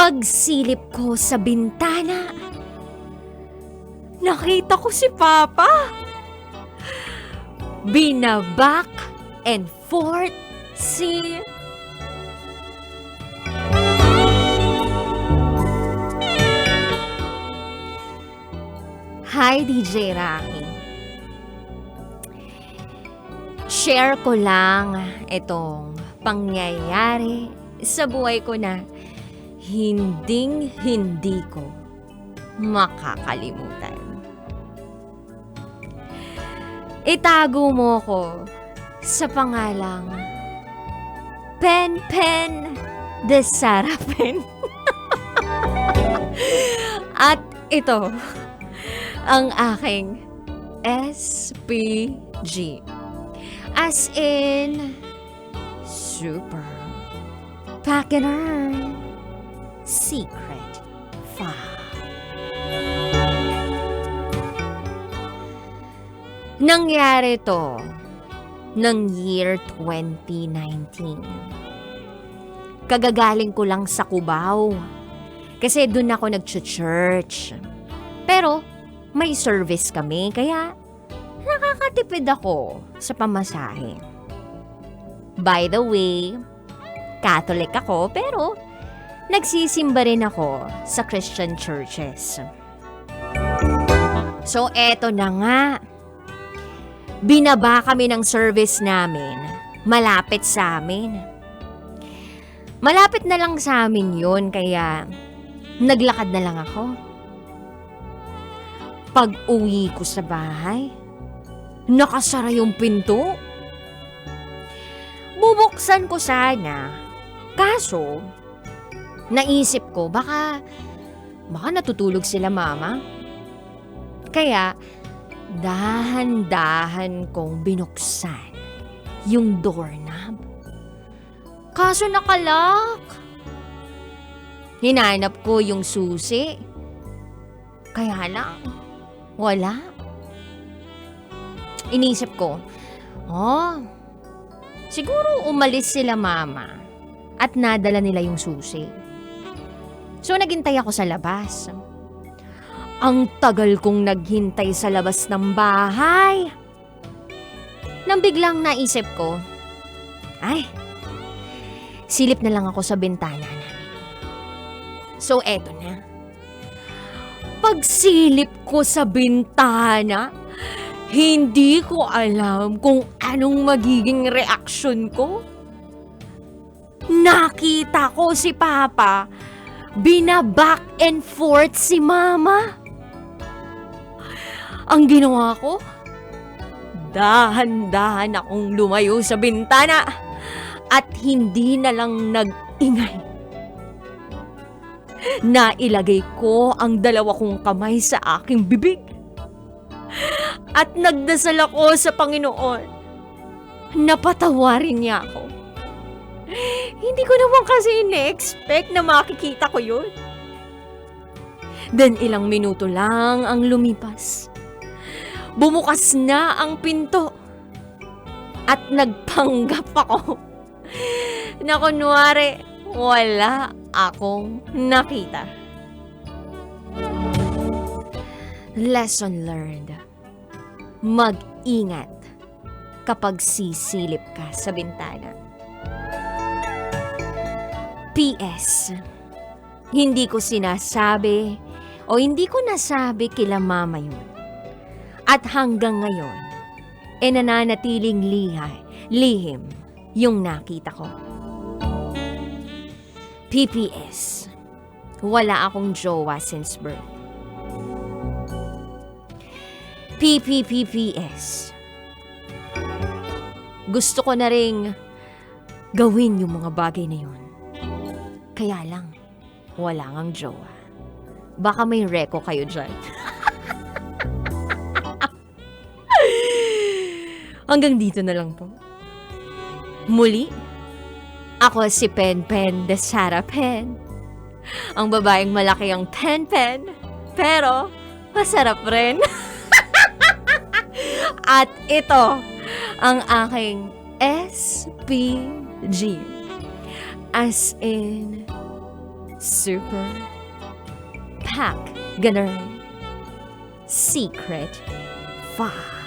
Pagsilip ko sa bintana, nakita ko si Papa. Binaback and forth si... Hi, DJ Rocky. Share ko lang itong pangyayari sa buhay ko na hindi ko makakalimutan. Itago mo ko sa pangalang Pen de Sarapen. At ito ang aking SPG. As in, Super Packener Secret File. Nangyari to ng year 2019. Kagagaling ko lang sa Cubao. Kasi dun ako nag-church. Pero may service kami, kaya nakakatipid ako sa pamasahe. By the way, Catholic ako, pero nagsisimba rin ako sa Christian churches. So, eto na nga. Binaba kami ng service namin, malapit sa amin. Malapit na lang sa amin yun, kaya naglakad na lang ako. Pag-uwi ko sa bahay, nakasara yung pinto. Bubuksan ko sana, kaso naisip ko baka natutulog sila mama. Kaya dahan-dahan kong binuksan yung doorknob. Kaso nakalak. Hinanap ko yung susi. Kaya lang, wala. Inisip ko, siguro umalis sila mama at nadala nila yung susi. So naghintay ako sa labas. Ang tagal kong naghintay sa labas ng bahay. Nang biglang naisip ko, silip na lang ako sa bintana namin. So eto na. Pagsilip ko sa bintana, hindi ko alam kung anong magiging reaksyon ko. Nakita ko si Papa, binaback and forth si Mama. Ang ginawa ko, dahan-dahan akong lumayo sa bintana at hindi na lang nag-ingay. Nailagay ko ang dalawa kong kamay sa aking bibig at nagdasal ako sa Panginoon. Napatawarin niya ako. Hindi ko naman kasi ine-expect na makikita ko yun. Then ilang minuto lang ang lumipas. Bumukas na ang pinto at nagpanggap ako na kunwari wala akong nakita. Lesson learned. Mag-ingat kapag sisilip ka sa bintana. PS. Hindi ko sinasabi o hindi ko nasabi kila mama yun. At hanggang ngayon, nananatiling lihim yung nakita ko. PPS. Wala akong jowa since birth. PPPPS. Gusto ko na ring gawin yung mga bagay na yun. Kaya lang, wala ngang jowa. Baka may reko kayo dyan. Hanggang dito na lang po. Muli, ako si Pen de Sarapen. Ang babaeng malaki ang Pen, pero masarap rin. At ito ang aking SPG. As in, Super. Pack. Ganun. Secret. 5.